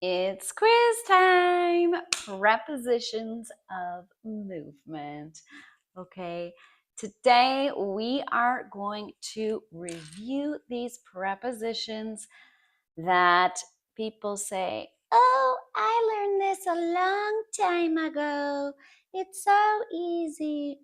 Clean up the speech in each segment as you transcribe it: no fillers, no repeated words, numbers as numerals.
It's quiz time! Prepositions of movement. Okay, today we are going to review these prepositions that people say, oh, I learned this a long time ago. It's so easy.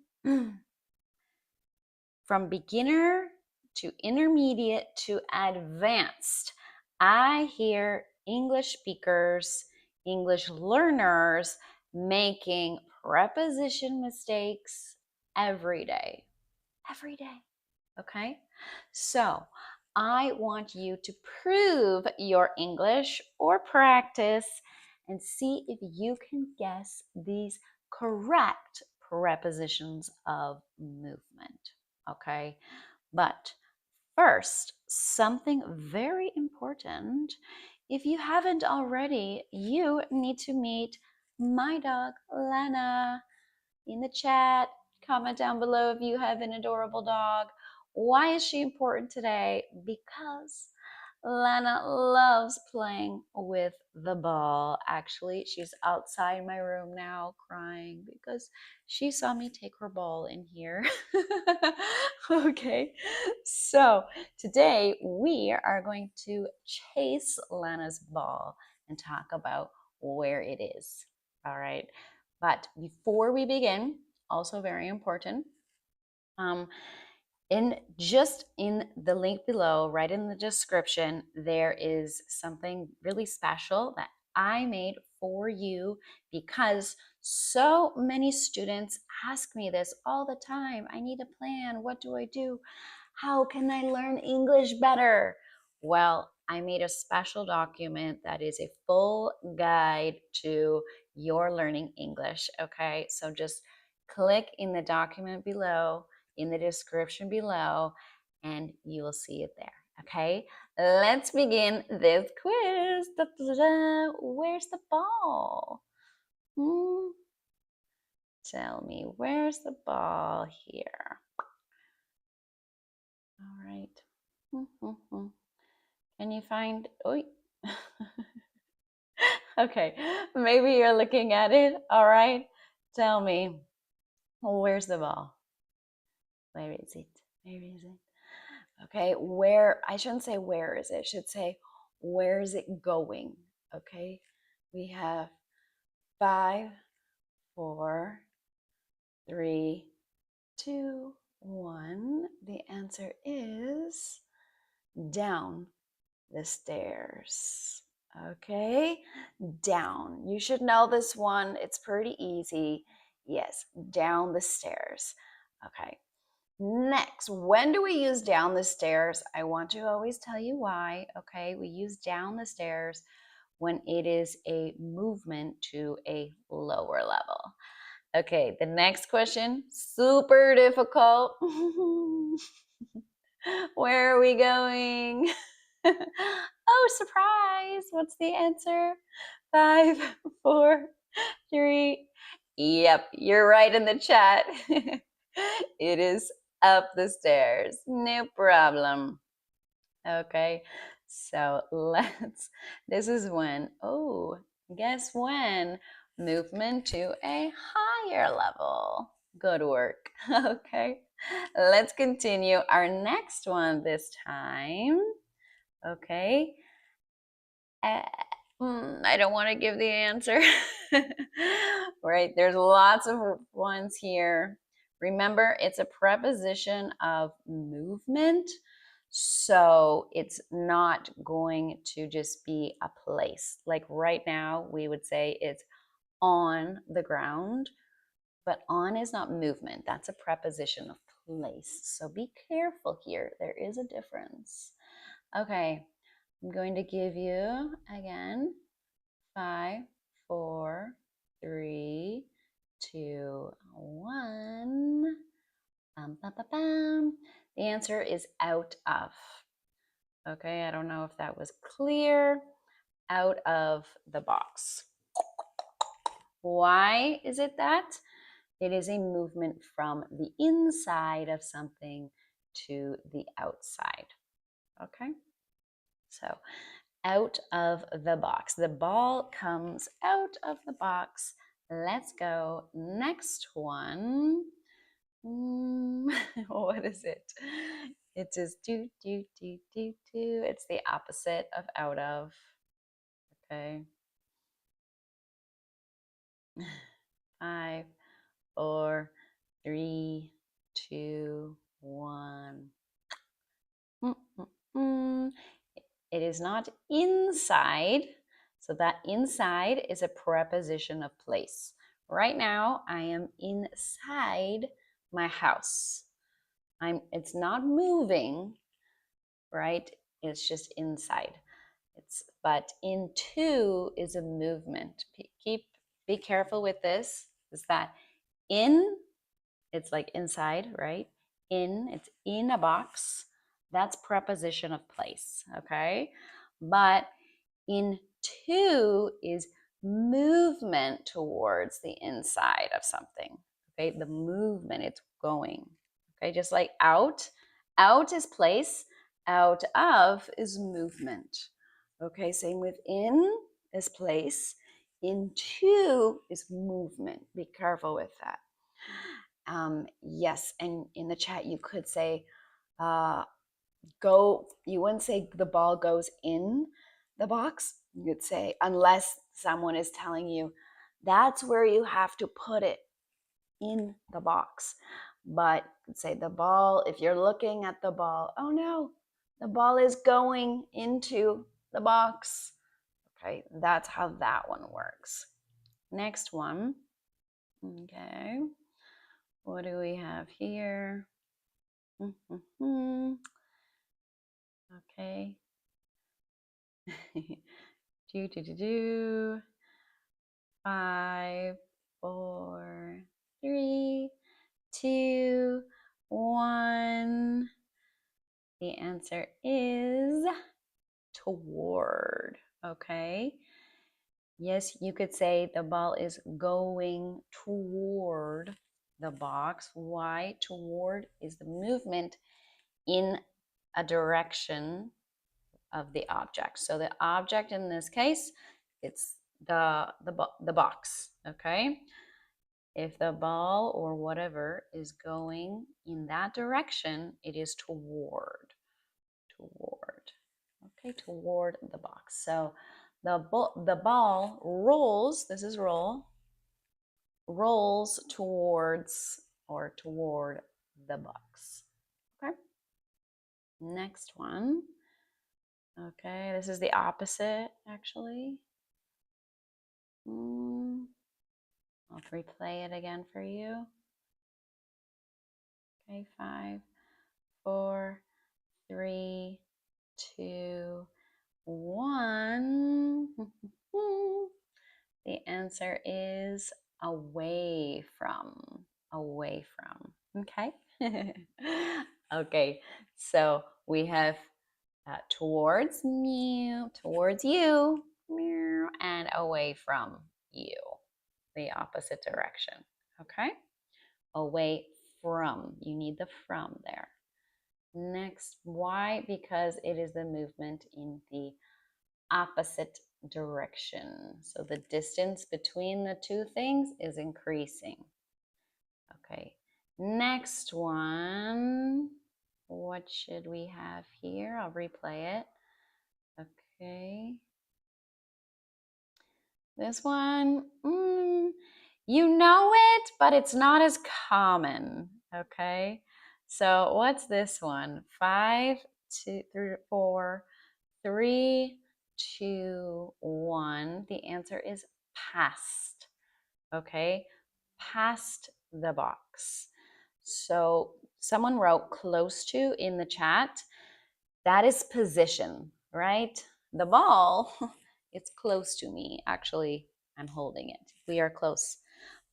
From beginner to intermediate to advanced, I hear English speakers, English learners making preposition mistakes every day. Every day. Okay? So I want you to prove your English or practice and see if you can guess these correct prepositions of movement. Okay? But first, something very important. If you haven't already, you need to meet my dog, Lana, in the chat. Comment down below if you have an adorable dog. Why is she important today? Because Lana loves playing with the ball. Actually, she's outside my room now crying because she saw me take her ball in here. Okay, so today we are going to chase Lana's ball and talk about where it is. All right, but before we begin, also very important, in the link below, right in the description, there is something really special that I made for you because so many students ask me this all the time. I need a plan. What do I do? How can I learn English better? Well, I made a special document that is a full guide to your learning English. Okay, so just click in the document below, in the description below, and you will see it there. Okay, let's begin this quiz. Da, da, da. Where's the ball? Tell me, where's the ball here? All right. Can you find? Oh, okay. Maybe you're looking at it. All right. Tell me, where's the ball? Where is it? Where is it? Okay, where, I shouldn't say where is it, I should say where is it going? Okay, we have 5, 4, 3, 2, 1. The answer is down the stairs. Okay, down. You should know this one. It's pretty easy. Yes, down the stairs. Okay. Next, when do we use down the stairs? I want to always tell you why. Okay, we use down the stairs when it is a movement to a lower level. Okay, the next question, super difficult. Where are we going? Oh, surprise. What's the answer? 5, 4, 3. Yep, you're right in the chat. It is up the stairs. No problem. Okay, so this is when, oh, guess when? Movement to a higher level. Good work. Okay, let's continue our next one this time. Okay. I don't want to give the answer. Right, there's lots of ones here. Remember, it's a preposition of movement, so it's not going to just be a place. Like right now, we would say it's on the ground, but on is not movement. That's a preposition of place. So be careful here. There is a difference. Okay, I'm going to give you again 5, 4, 3, 2, 1. Bum, bum, bum, bum. The answer is out of. Okay, I don't know if that was clear. Out of the box. Why is it that? It is a movement from the inside of something to the outside. Okay, so out of the box. The ball comes out of the box. Let's go. Next one. What is it? It is do, do, do, do, do. It's the opposite of out of. Okay. 5, 4, 3, 2, 1. It is not inside. So that inside is a preposition of place. Right now, I am inside my house. It's not moving, right? It's just inside. But into is a movement. Be careful with this. Is that in, it's like inside, right? In, it's in a box. That's preposition of place, okay? But into is movement towards the inside of something, okay? The movement, it's going, okay? Just like out is place, out of is movement, okay? Same with in is place, into is movement. Be careful with that. Yes, and in the chat you could say go, you wouldn't say the ball goes in the box. You'd say, unless someone is telling you that's where you have to put it, in the box. But say the ball, if you're looking at the ball, oh no, the ball is going into the box. Okay, that's how that one works. Next one. Okay, what do we have here? Okay. do. 5, 4, 3, 2, 1. The answer is toward. Okay. Yes, you could say the ball is going toward the box. Why? Toward is the movement in a direction of the object. So the object in this case, it's the box, okay? If the ball or whatever is going in that direction, it is toward, okay, toward the box. So the ball rolls, this is roll, rolls towards or toward the box, okay? Next one. Okay, this is the opposite, actually. I'll replay it again for you. Okay, 5, 4, 3, 2, 1. The answer is away from. Away from. Okay. Okay. So we have towards me, towards you, and away from you, the opposite direction. Okay. Away from. You need the from there. Next, why? Because it is the movement in the opposite direction. So the distance between the two things is increasing. Okay, next one. What should we have here? I'll replay it. Okay. This one, you know it, but it's not as common. Okay. So what's this one? 5, 2, 3, 4, 3, 2, 1. The answer is past. Okay. Past the box. So someone wrote close to in the chat. That is position, right? The ball, it's close to me. Actually, I'm holding it. We are close.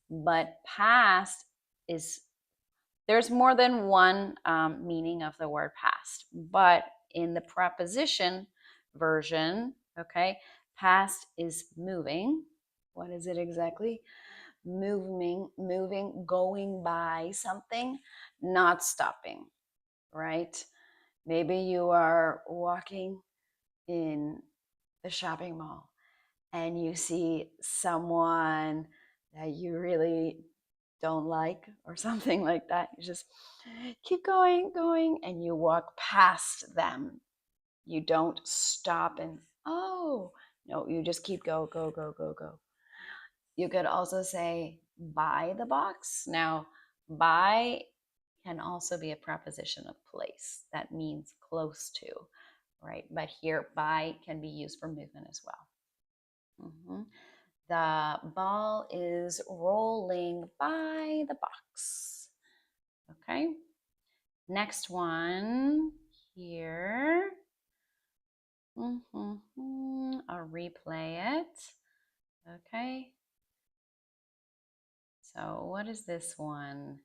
But past is, there's more than one meaning of the word past. But in the preposition version, okay, past is moving. What is it exactly? Moving, going by something, not stopping, right? Maybe you are walking in the shopping mall and you see someone that you really don't like or something like that, you just keep going, and you walk past them. You don't stop and, oh, no, you just keep go. You could also say by the box. Now, by can also be a preposition of place. That means close to, right? But here, by can be used for movement as well. The ball is rolling by the box. Okay. Next one here. I'll replay it. Okay. So what is this one?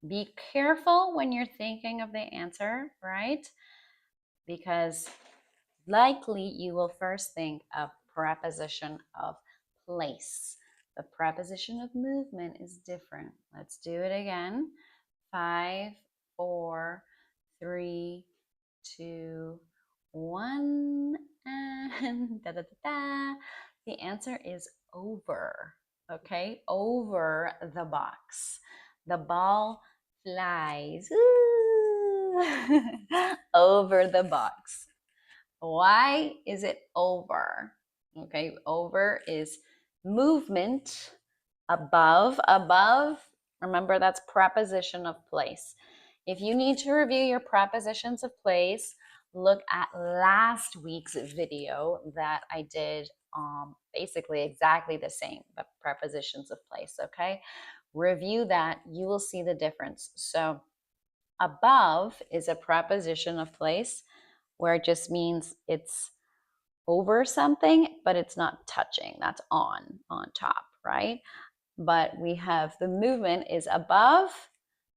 Be careful when you're thinking of the answer, right? Because likely you will first think of preposition of place. The preposition of movement is different. Let's do it again. 5, 4, 3, 2, 1, and da da da da. The answer is over. Okay, over the box. The ball flies over the box. Why is it over? Okay, over is movement above. Remember, that's preposition of place. If you need to review your prepositions of place, look at last week's video that I did, basically exactly the same, but prepositions of place, okay? Review that, you will see the difference. So above is a preposition of place where it just means it's over something, but it's not touching. That's on top, right? But we have the movement is above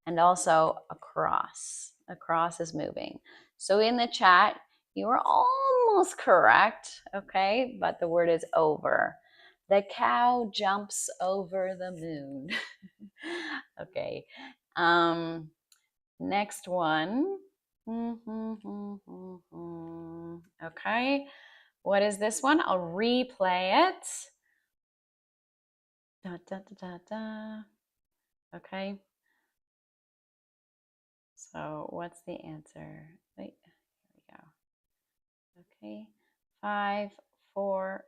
and also across. Across is moving. So in the chat, you are almost correct, okay? But the word is over. The cow jumps over the moon. Okay. Next one. Okay. What is this one? I'll replay it. Da, da, da, da, da. Okay. So what's the answer? Wait, here we go. Okay. 5, 4,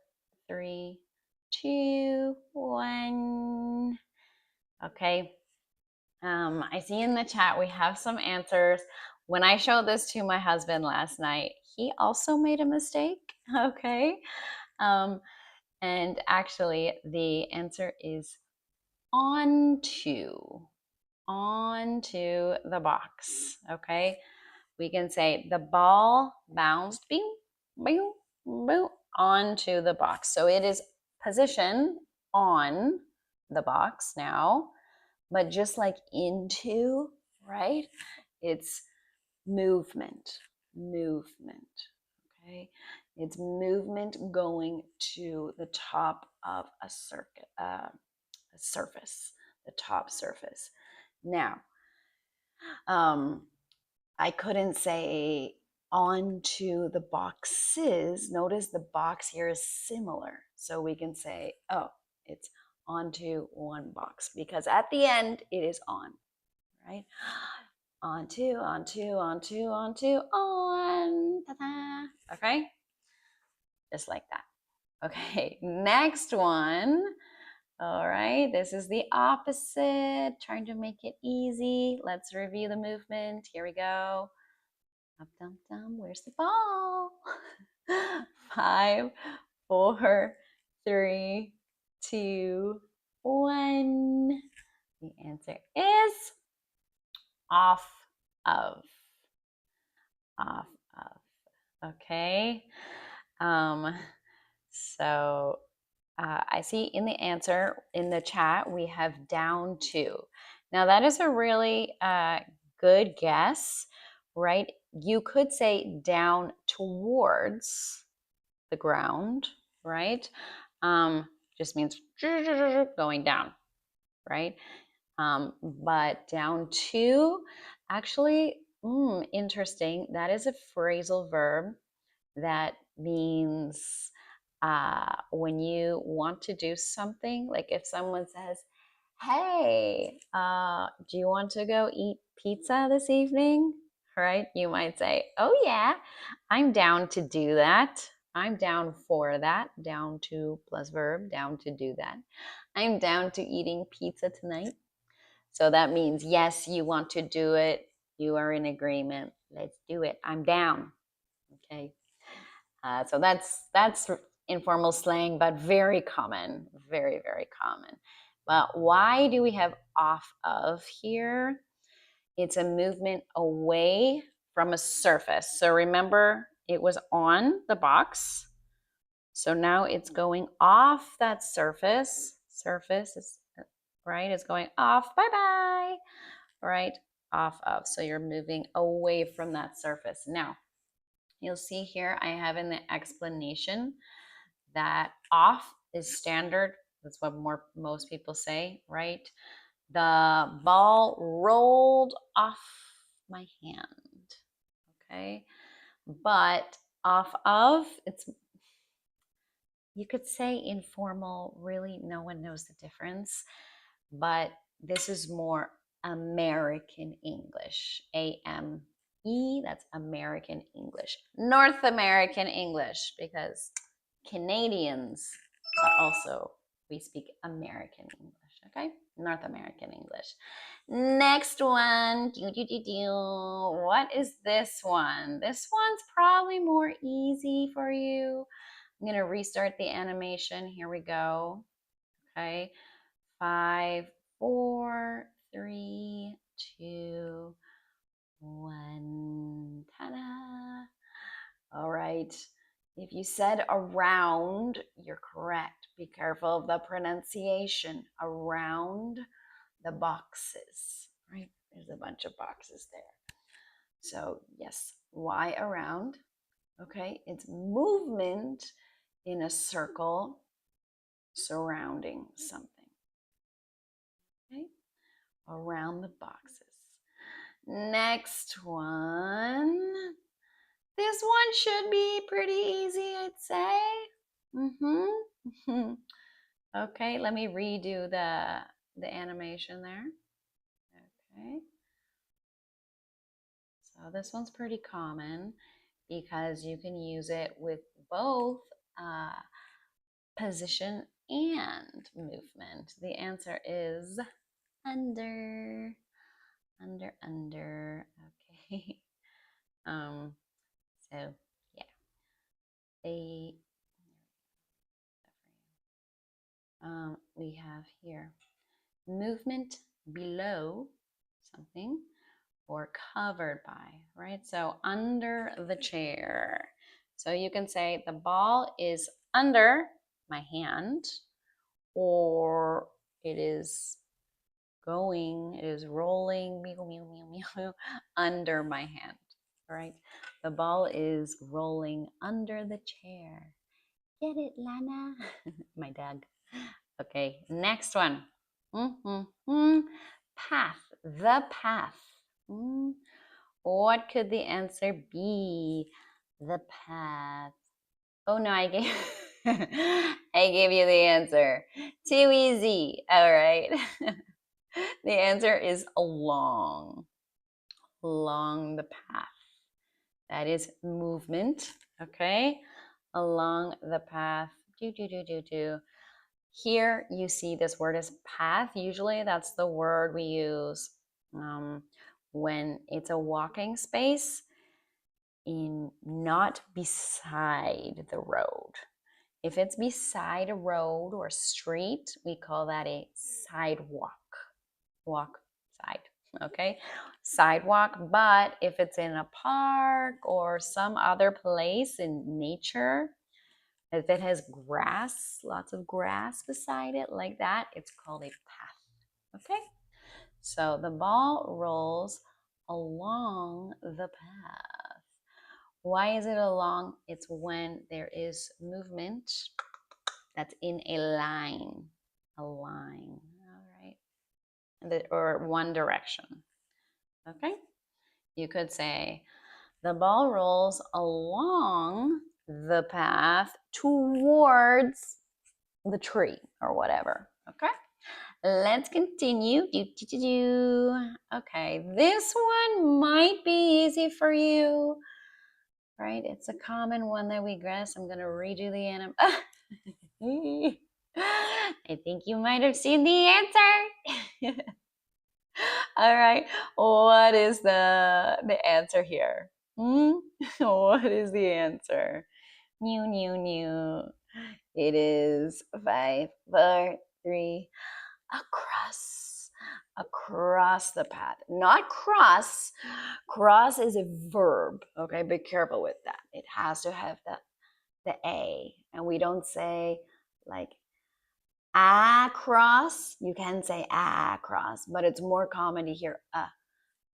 3, 2, 1. Okay. I see in the chat we have some answers. When I showed this to my husband last night, he also made a mistake. Okay. And actually, the answer is onto the box. Okay. We can say the ball bounced bing, bing, bing, onto the box. So it is position on the box now, but just like into, right? It's movement. Okay. It's movement going to the top of a surface, the top surface. Now, I couldn't say onto the boxes. Notice the box here is similar. So we can say, oh, it's onto one box because at the end it is on, right? Onto, on. Ta-da. Okay? Just like that. Okay, next one. All right, this is the opposite, trying to make it easy. Let's review the movement. Here we go. Up, dum, dum. Where's the ball? 5, 4, 3, 2, 1. The answer is off of. Off of. Okay. So I see in the answer in the chat we have down to. Now that is a really good guess, right? You could say down towards the ground, right? Just means going down, right? But down to, actually, interesting. That is a phrasal verb that means when you want to do something, like if someone says, hey, do you want to go eat pizza this evening? Right? You might say, oh, yeah, I'm down to do that. I'm down for that. Down to plus verb, down to do that. I'm down to eating pizza tonight. So that means, yes, you want to do it. You are in agreement. Let's do it. I'm down. Okay. So that's informal slang, but very common, very, very common. But why do we have off of here? It's a movement away from a surface. So remember, it was on the box. So now it's going off that surface. Surface is right. It's going off. Bye-bye. Right? Off of. So you're moving away from that surface. Now, you'll see here I have in the explanation that off is standard. That's what most people say, right? The ball rolled off my hand. Okay. But off of, it's, you could say informal, really no one knows the difference, but this is more American English. AME, that's American English. North American English, because Canadians are also, we speak American English, okay? North American English. Next one. What is this one? This one's probably more easy for you. I'm going to restart the animation. Here we go. Okay. 5, 4, 3, 2, 1. Ta-da! All right. If you said around, you're correct. Be careful of the pronunciation. Around the boxes, right? There's a bunch of boxes there. So yes, why around? Okay, it's movement in a circle surrounding something. Okay, around the boxes. Next one. This one should be pretty easy, I'd say. Okay, let me redo the animation there. Okay. So this one's pretty common because you can use it with both position and movement. The answer is under, under. Okay. So yeah, we have here movement below something or covered by, right? So under the chair. So you can say the ball is under my hand, or it is going, it is rolling under my hand, right? The ball is rolling under the chair. Get it, Lana? My dog. Okay, next one. Path, the path. What could the answer be? The path. Oh no, I gave I gave you the answer. Too easy. All right. The answer is along. Along the path. That is movement. Okay. Along the path. Here you see this word is path. Usually that's the word we use when it's a walking space in not beside the road. If it's beside a road or street, we call that a sidewalk. Walk side, okay? Sidewalk, but if it's in a park or some other place in nature, if it has grass, lots of grass beside it like that, it's called a path, okay? So the ball rolls along the path. Why is it along? It's when there is movement that's in a line, all right? Or one direction, okay? You could say, the ball rolls along the path towards the tree or whatever. Okay, let's continue. Okay, this one might be easy for you, right? It's a common one that we guess. I'm gonna redo the anim. I think you might have seen the answer. All right, what is the answer here? What is the answer? New. It is 5, 4, 3. Across the path, not cross. Cross is a verb. Okay, be careful with that. It has to have the a, and we don't say like across. You can say across, but it's more common to hear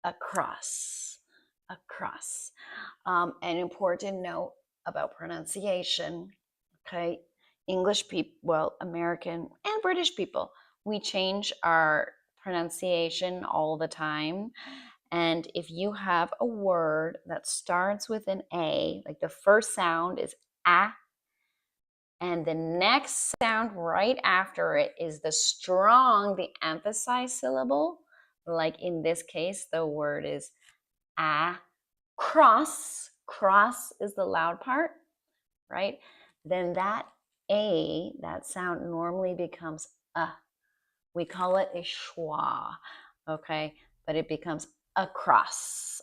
across. An important note about pronunciation. Okay, English people, well, American and British people, we change our pronunciation all the time. And if you have a word that starts with an A, like the first sound is a, and the next sound right after it is the emphasized syllable, like in this case, the word is a. Cross is the loud part, right? Then that A, that sound normally becomes a. We call it a schwa, okay? But it becomes across.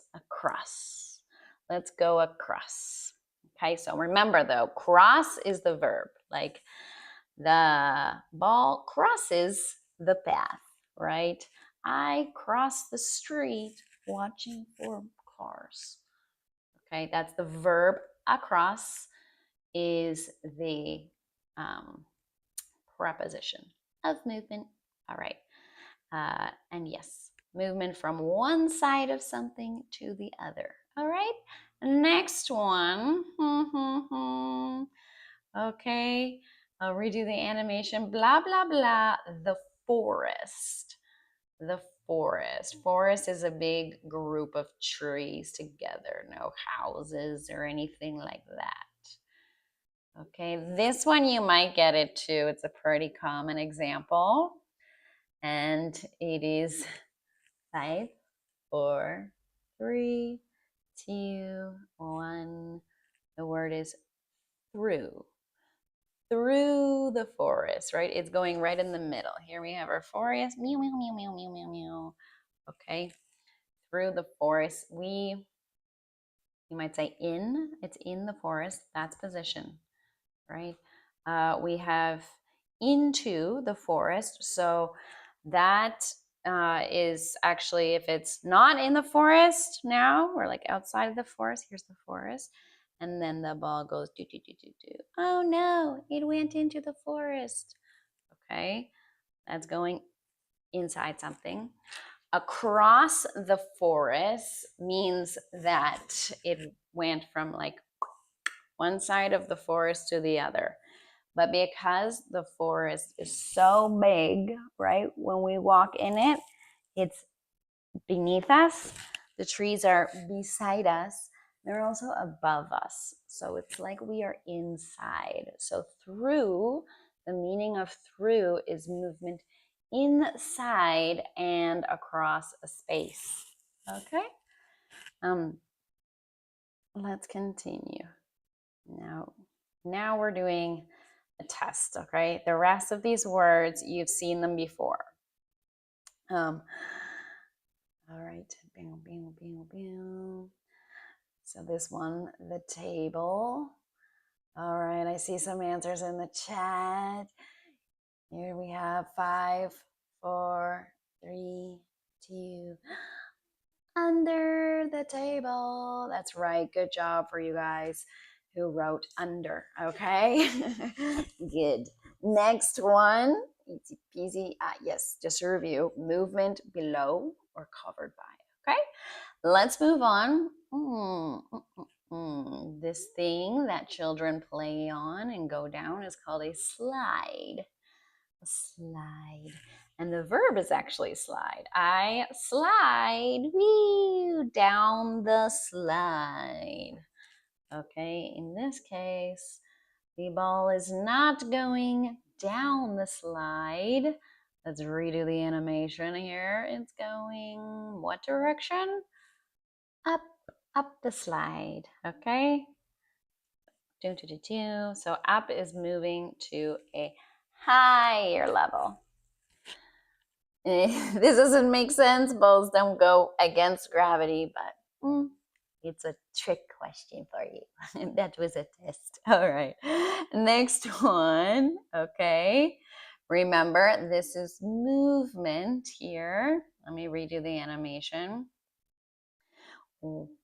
Let's go across. Okay, so remember though, cross is the verb. Like the ball crosses the path, right? I cross the street watching for cars. Okay, that's the verb. Across is the preposition of movement. All right. And yes, movement from one side of something to the other. All right. Next one. Okay. I'll redo the animation. Blah, blah, blah. The forest. The forest. Forest is a big group of trees together, no houses or anything like that. Okay, this one you might get it too. It's a pretty common example. And it is 5, 4, 3, 2, 1. The word is through. Through the forest, right? It's going right in the middle. Here we have our forest. Meow, meow, meow, meow, meow, meow, meow. Okay, through the forest. You might say in. It's in the forest. That's position, right? We have into the forest. So that is actually, if it's not in the forest now, we're like outside of the forest. Here's the forest. And then the ball goes do, do, do, do, do. Oh no, it went into the forest. Okay, that's going inside something. Across the forest means that it went from like one side of the forest to the other. But because the forest is so big, right, when we walk in it, it's beneath us. The trees are beside us. They're also above us. So it's like we are inside. So through, the meaning of through is movement inside and across a space. Okay? Let's continue. Now we're doing a test, okay? The rest of these words, you've seen them before. All right. So this one, the table. All right, I see some answers in the chat. Here we have 5, 4, 3, 2. Under the table. That's right. Good job for you guys who wrote under. Okay. Good. Next one. Easy peasy. Yes, just a review. Movement below or covered by. Okay. Let's move on. This thing that children play on and go down is called a slide. A slide. And the verb is actually slide. I slide down the slide. Okay, in this case, the ball is not going down the slide. Let's redo the animation here. It's going what direction? Up, up the slide, okay? So up is moving to a higher level. This doesn't make sense. Balls don't go against gravity, but it's a trick question for you. That was a test. All right. Next one. Okay. Remember, this is movement here. Let me redo the animation.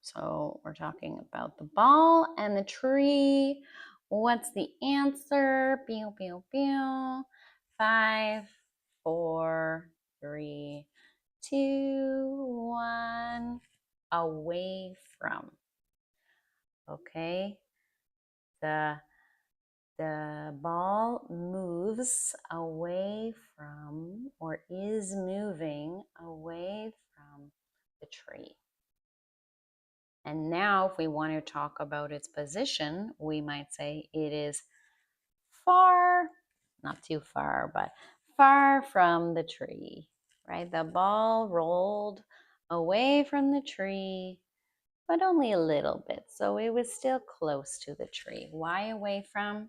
So we're talking about the ball and the tree. What's the answer? Pew, pew, pew. 5, 4, 3, 2, 1. Away from. Okay. The ball moves away from, or is moving away from, the tree. And now if we want to talk about its position, we might say it is far, not too far, but far from the tree, right? The ball rolled away from the tree, but only a little bit. So it was still close to the tree. Why away from,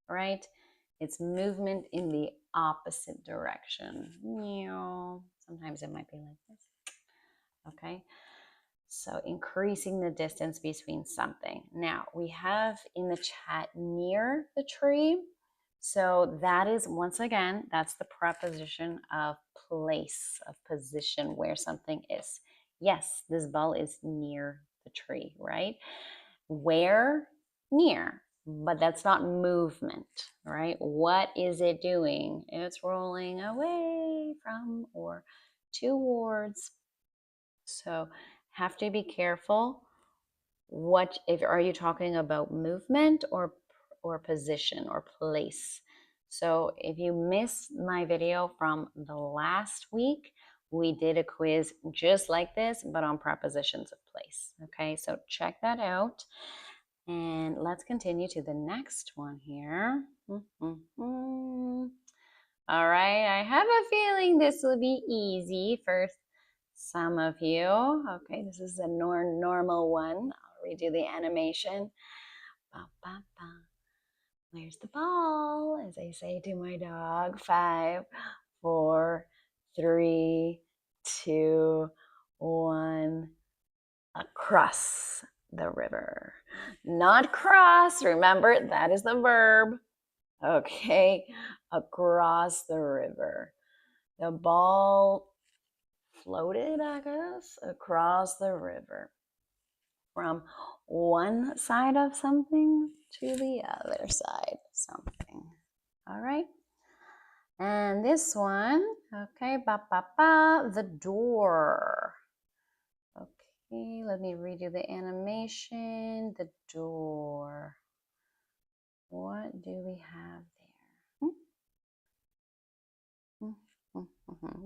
right? It's movement in the opposite direction. Sometimes it might be like this. Okay. So increasing the distance between something. Now we have in the chat near the tree. So that is, once again, that's the preposition of place, of position, where something is. Yes, this ball is near the tree, right? Where? Near. But that's not movement, right? What is it doing? It's rolling away from or towards. So have to be careful. What if are you talking about movement or position or place? So if you missed my video from the last week, we did a quiz just like this, but on prepositions of place. Okay, so check that out. And let's continue to the next one here. All right, I have a feeling this will be easy for some of you. Okay, this is a normal one. I'll redo the animation. Ba, ba, ba. Where's the ball? As I say to my dog. 5, 4, 3, 2, 1. Across the river. Not cross. Remember, that is the verb. Okay, across the river. The ball floated, I guess, across the river from one side of something to the other side of something. All right. And this one, okay, the door. Okay, let me redo the animation. The door. What do we have there?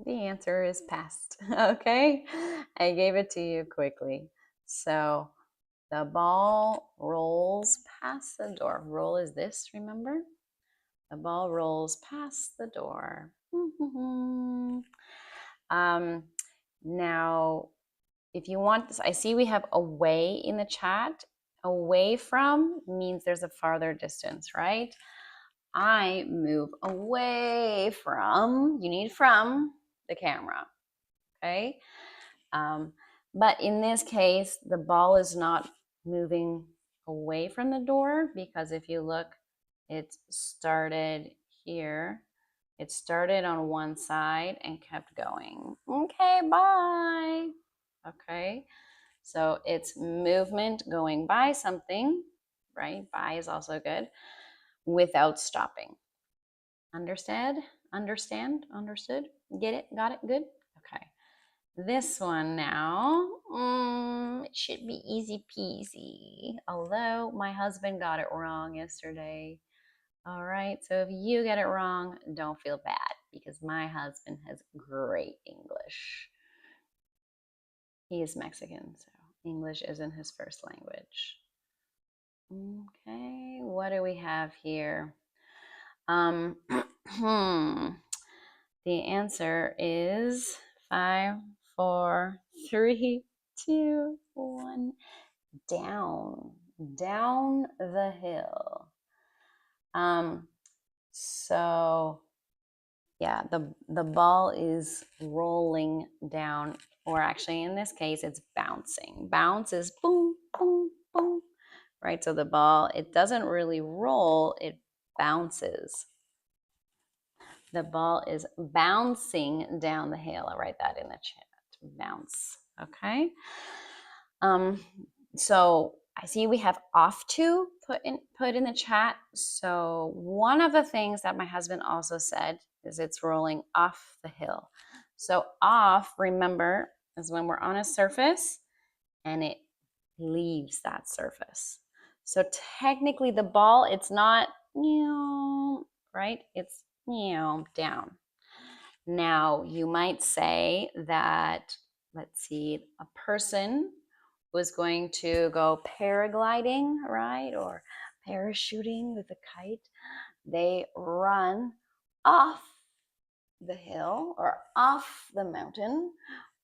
The answer is past. Okay, I gave it to you quickly. So the ball rolls past the door. Roll is this, remember? The ball rolls past the door. Now, if you want this, I see we have away in the chat. Away from means there's a farther distance, right? I move away from, you need from the camera, okay? But in this case, the ball is not moving away from the door because if you look, it started here. It started on one side and kept going. Okay, bye. Okay, so it's movement going by something, right? By is also good, without stopping. Understood? Understood? Get it? Got it? Good? Okay. This one now, it should be easy peasy, although my husband got it wrong yesterday. All right, so if you get it wrong, don't feel bad because my husband has great English. He is Mexican, so English isn't his first language. Okay, what do we have here? The answer is 5, 4, 3, 2, 1. Down the hill. So yeah, the ball is rolling down, or actually in this case, it's bouncing. Bounce is boom, boom, boom, right? So the ball, it doesn't really roll, it bounces. The ball is bouncing down the hill. I'll write that in the chat. Bounce. Okay. So I see we have off to put in the chat. So one of the things that my husband also said is it's rolling off the hill. So off, remember, is when we're on a surface and it leaves that surface. So technically the ball, it's not, right? It's down. Now you might say that, let's see, a person was going to go paragliding, right? Or parachuting with a kite. They run off the hill or off the mountain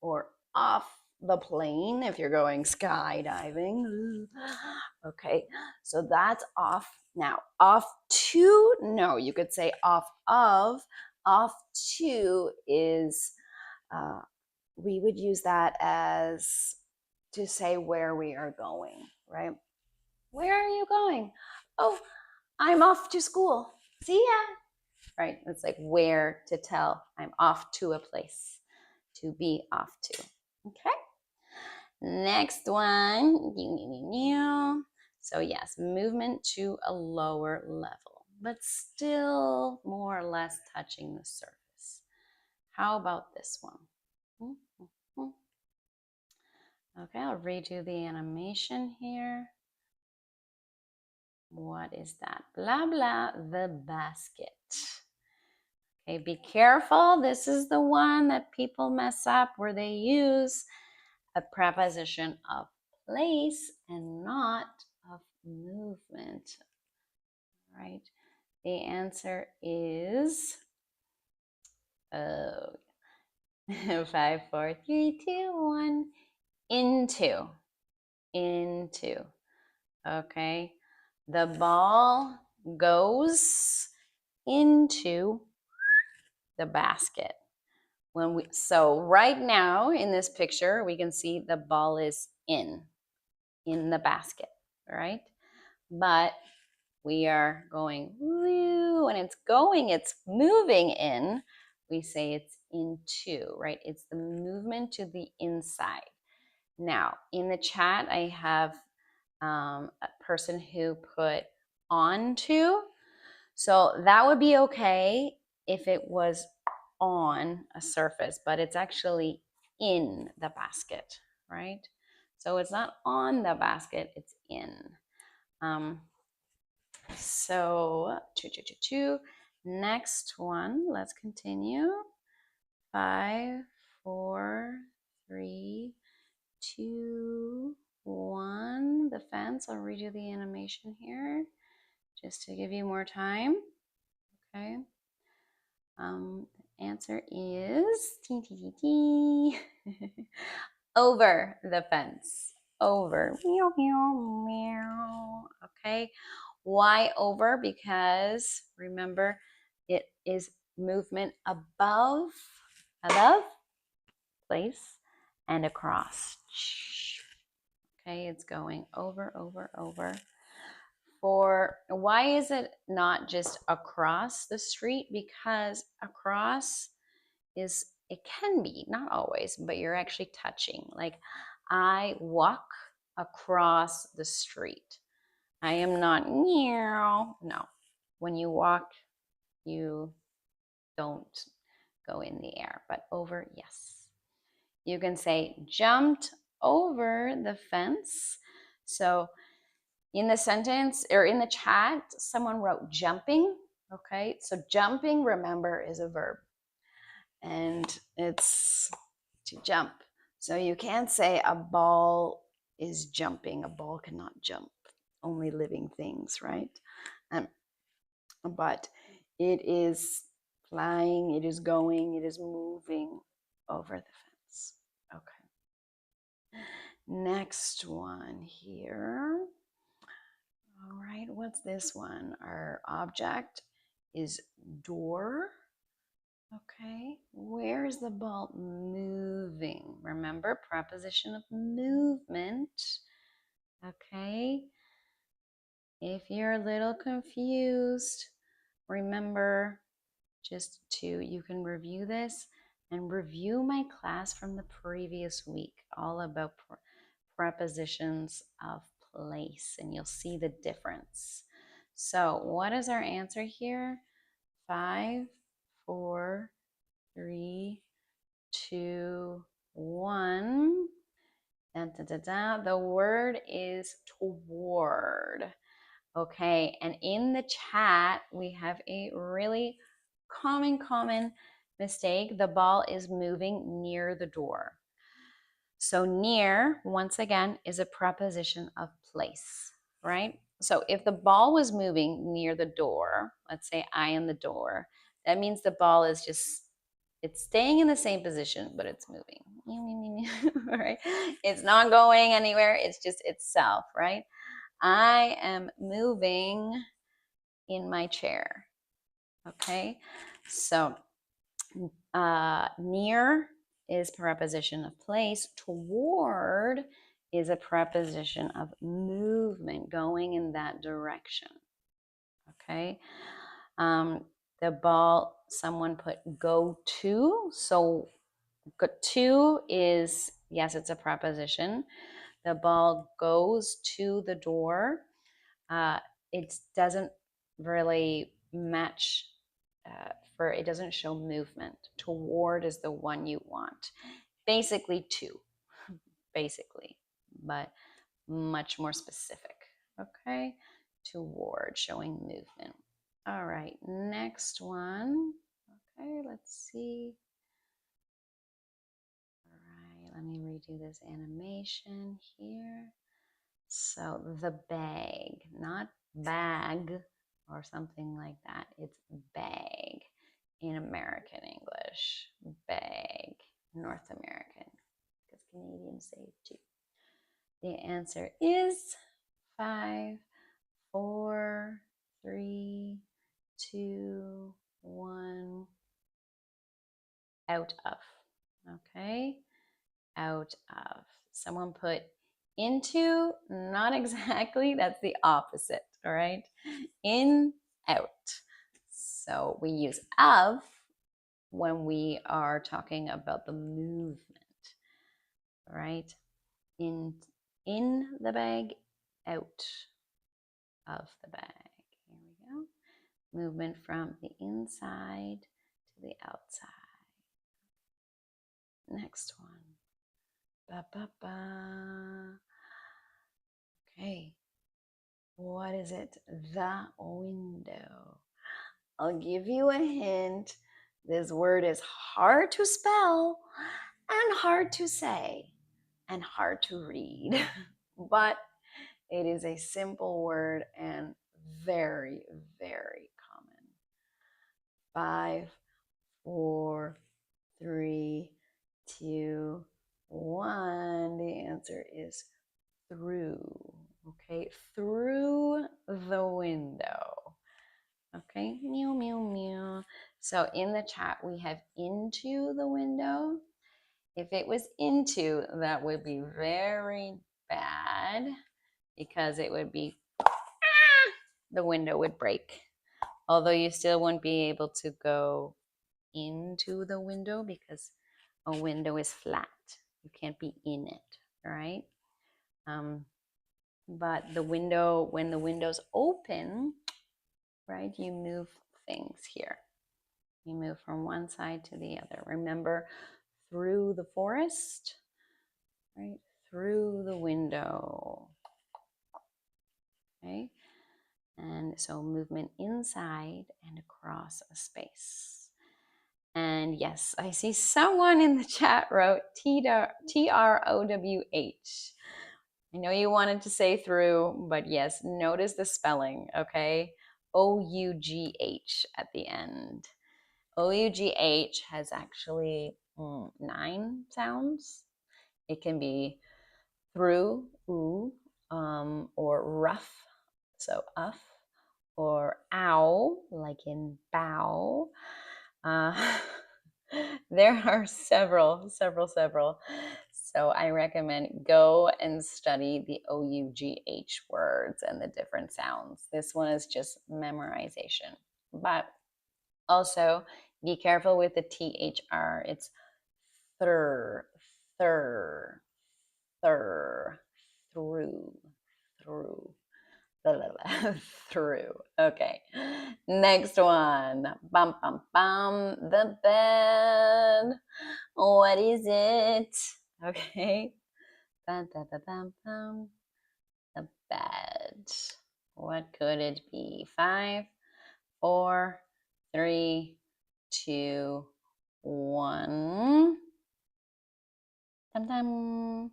or off the plane if you're going skydiving. Okay, so that's off. Now, off to, no, you could say off of. Off to is, we would use that as to say where we are going, right? Where are you going? Oh, I'm off to school. See ya. Right? It's like where to tell. I'm off to a place to be off to. Okay. Next one. So yes, movement to a lower level, but still more or less touching the surface. How about this one? Okay, I'll redo the animation here. What is that? Blah, blah, the basket. Okay, be careful. This is the one that people mess up where they use a preposition of place and not of movement, right? The answer is 5, 4, 3, 2, 1. Into. Okay. The ball goes into the basket. So right now in this picture, we can see the ball is in the basket, right? But we are going, when it's moving in, we say it's into, right? It's the movement to the inside. Now, in the chat, I have a person who put onto. So that would be okay if it was on a surface, but it's actually in the basket, right? So it's not on the basket, it's in. So, next one, let's continue. 5, 4, 3, 2, 1. The fence, I'll redo the animation here just to give you more time. Okay. The answer is over the fence. Over. Meow, meow, meow. Okay. Why over? Because remember, it is movement above place and across. Okay, it's going over, over, over. Why is it not just across the street? Because across it can be, not always, but you're actually touching. Like, I walk across the street. I am not, no. When you walk, you don't go in the air, but over, yes. You can say jumped over the fence. So in the sentence or in the chat, someone wrote jumping. Okay, so jumping, remember, is a verb and it's to jump. So you can't say a ball is jumping. A ball cannot jump. only living things, right? But it is flying, it is going, it is moving over the fence. Okay. Next one here. All right, what's this one? Our object is door. Okay, where is the ball moving? Remember, preposition of movement. Okay, if you're a little confused, remember you can review this and review my class from the previous week, all about prepositions of place, and you'll see the difference. So what is our answer here? 5, 4, 3, 2, 1. Dun, dun, dun, dun. The word is toward. Okay, and in the chat, we have a really common mistake. The ball is moving near the door. So near, once again, is a preposition of place, right? So if the ball was moving near the door, let's say I am the door, that means the ball is it's staying in the same position, but it's moving. Right? It's not going anywhere. It's just itself, right? I am moving in my chair. Okay, so near is preposition of place. Toward is a preposition of movement, going in that direction. Okay, the ball, someone put go to. So go to is, yes, it's a preposition. The ball goes to the door. It doesn't really match it doesn't show movement. Toward is the one you want. Basically to, but much more specific. Okay, toward, showing movement. All right, next one. Okay, let's see. All right, let me redo this animation here. So the bag, not bag or something like that. It's bag in American English. Bag, North American, because Canadians say it too. The answer is 5, 4, 3, 2, 1. Out of. Okay, out of. Someone put into, not exactly, that's the opposite, all right? In, out. So we use of when we are talking about the movement, right? In the bag, out of the bag. Here we go. Movement from the inside to the outside. Next one. Ba, ba, ba. Okay. What is it? The window. I'll give you a hint. This word is hard to spell and hard to say and hard to read, but it is a simple word and very, very common. 5, 4, 3, 2, 1. The answer is through. Okay, through the window. Okay, meow, meow, meow. So in the chat, we have into the window. If it was into, that would be very bad because it would be, the window would break. Although you still wouldn't be able to go into the window because a window is flat. You can't be in it, right? But the window, when the window's open, right, you move things here. You move from one side to the other. Remember, through the forest, right? Through the window. Okay? And so movement inside and across a space. And yes, I see someone in the chat wrote TROWH. I know you wanted to say through, but yes, notice the spelling, okay? O-U-G-H at the end. O-U-G-H has actually 9 sounds. It can be through, ooh, or rough, so uff, or ow, like in bow. There are several. So I recommend go and study the OUGH words and the different sounds. This one is just memorization. But also be careful with the THR. It's thur, thur, thur, through, through. Through. Okay. Next one. Bum, bum, bum. The bed. What is it? Okay. Bum, bum, bum, bum, bum. The bed. What could it be? 5, 4, 3, 2, 1. Dum, dum.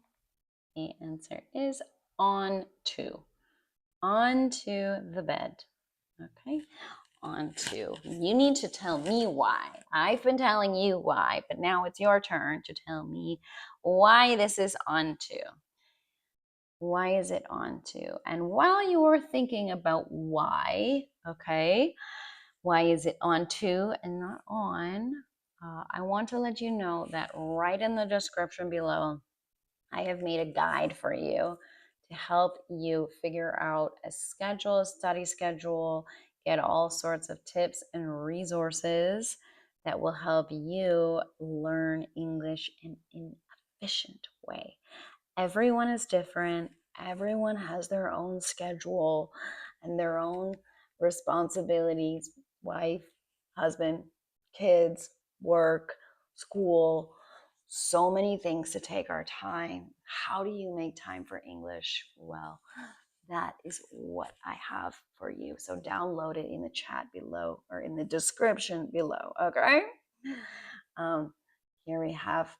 The answer is on to. Onto the bed. Okay, onto. You need to tell me why. I've been telling you why, but now it's your turn to tell me why this is onto. Why is it onto? And while you're thinking about why, okay, why is it onto and not on? I want to let you know that right in the description below, I have made a guide for you to help you figure out a schedule, a study schedule, get all sorts of tips and resources that will help you learn English in an efficient way. Everyone is different. Everyone has their own schedule and their own responsibilities, wife, husband, kids, work, school, so many things to take our time. How do you make time for English? Well, that is what I have for you. So download it in the chat below or in the description below, okay? Here we have,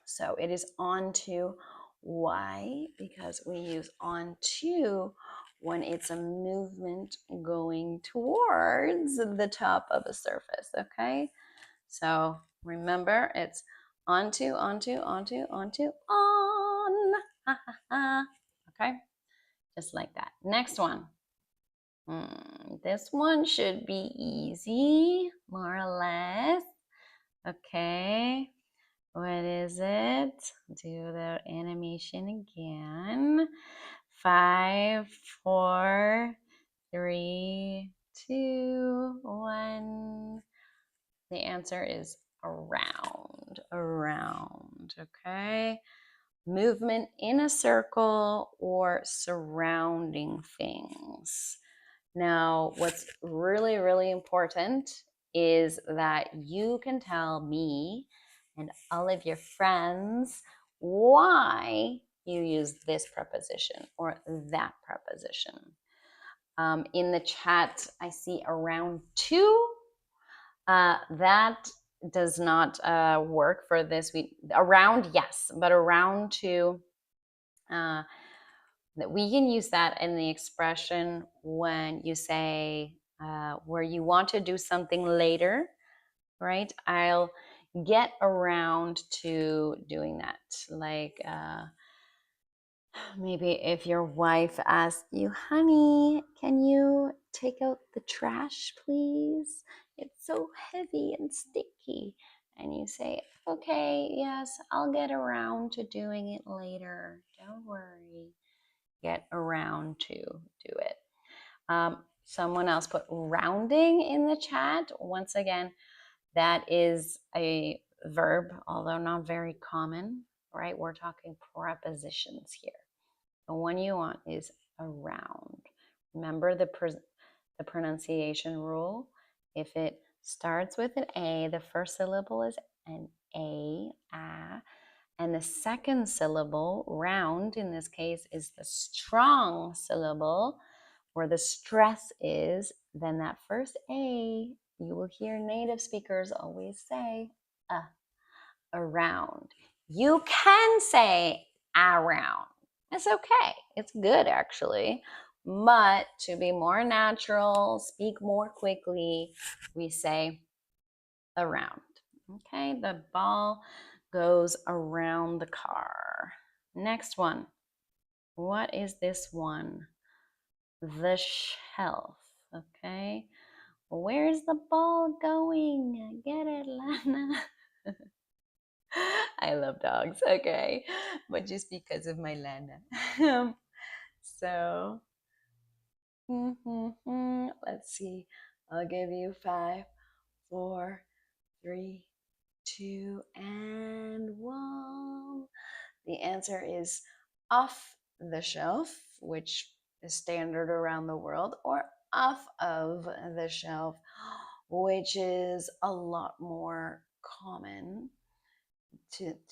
so it is on to. Why? Because we use on to when it's a movement going towards the top of a surface, okay? So remember, it's onto, onto, onto, onto, on. Okay, just like that. Next one. This one should be easy, more or less. Okay, what is it? Do the animation again. 5, 4, 3, 2, 1. The answer is around, okay? Movement in a circle or surrounding things. Now, what's really, really important is that you can tell me and all of your friends why you use this preposition or that preposition. In the chat, I see around to. That does not work for this week. Around, yes, but around to, that we can use that in the expression when you say where you want to do something later, right? I'll get around to doing that. Like maybe if your wife asks you, honey, can you take out the trash, please? It's so heavy and sticky. And you say, okay, yes, I'll get around to doing it later. Don't worry. Get around to do it. Someone else put rounding in the chat. Once again, that is a verb, although not very common, right? We're talking prepositions here. The one you want is around. Remember the pronunciation rule. If it starts with an A, the first syllable is an A, and the second syllable, round in this case, is the strong syllable where the stress is. Then that first A, you will hear native speakers always say around. You can say around. It's okay. It's good actually. But to be more natural, speak more quickly, we say around. Okay, the ball goes around the car. Next one. What is this one? The shelf. Okay. Where's the ball going? Get it, Lana. I love dogs. Okay. But just because of my Lana. So, let's see. I'll give you 5, 4, 3, 2, and 1. The answer is off the shelf, which is standard around the world, or off of the shelf, which is a lot more common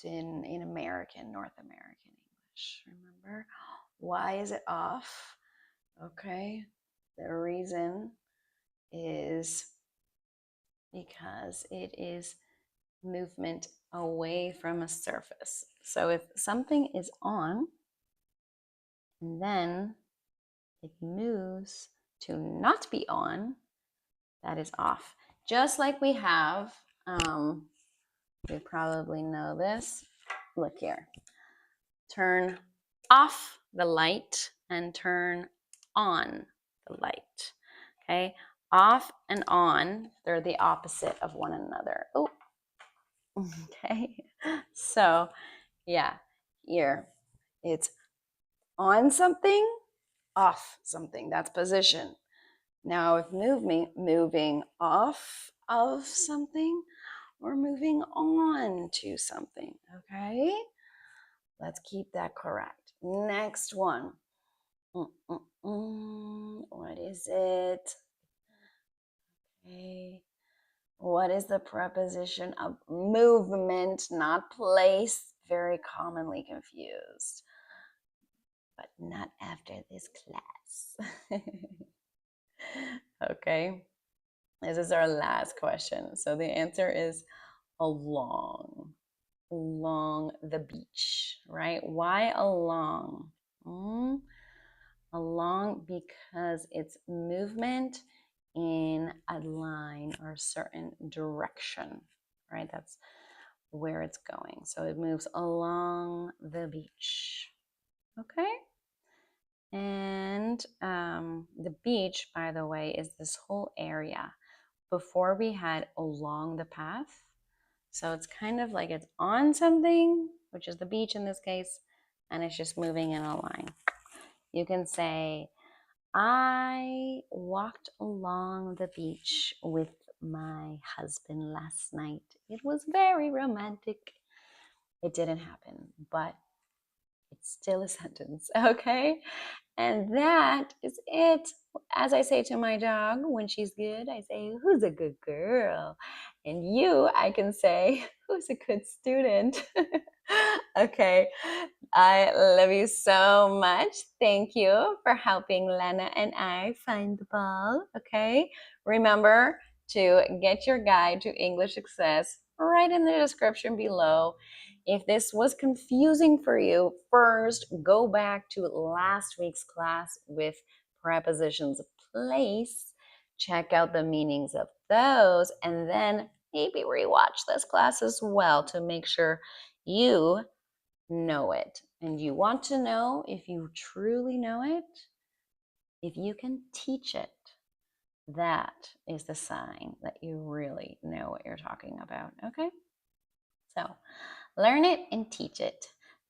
in American, North American English. Remember? Why is it off? Okay. The reason is because it is movement away from a surface. So if something is on and then it moves to not be on, that is off. Just like we have, you probably know this. Look here. Turn off the light and turn on the light. Okay. Off and on, they're the opposite of one another. Oh, okay. So, yeah, here it's on something, off something. That's position. Now, if moving off of something or moving on to something, okay? Let's keep that correct. Next one. What is it? Okay. What is the preposition of movement, not place? Very commonly confused. But not after this class. Okay. This is our last question. So the answer is along the beach, right? Why along? Along because it's movement in a line or a certain direction, right? That's where it's going. So it moves along the beach. Okay. And the beach, by the way, is this whole area. Before we had along the path. So it's kind of like it's on something, which is the beach in this case, and it's just moving in a line. You can say, I walked along the beach with my husband last night. It was very romantic. It didn't happen, but it's still a sentence, okay? And that is it. As I say to my dog when she's good, I say, who's a good girl? And you, I can say, who's a good student? Okay. I love you so much. Thank you for helping Lana and I find the ball. Okay. Remember to get your guide to English success right in the description below. If this was confusing for you, first go back to last week's class with prepositions of place. Check out the meanings of those, and then maybe rewatch this class as well to make sure you know it. And you want to know if you truly know it, if you can teach it, that is the sign that you really know what you're talking about. Okay? So learn it and teach it.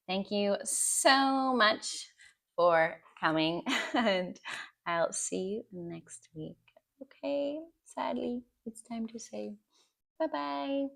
Thank you so much for coming, and I'll see you next week. Okay? Sadly, it's time to say bye-bye.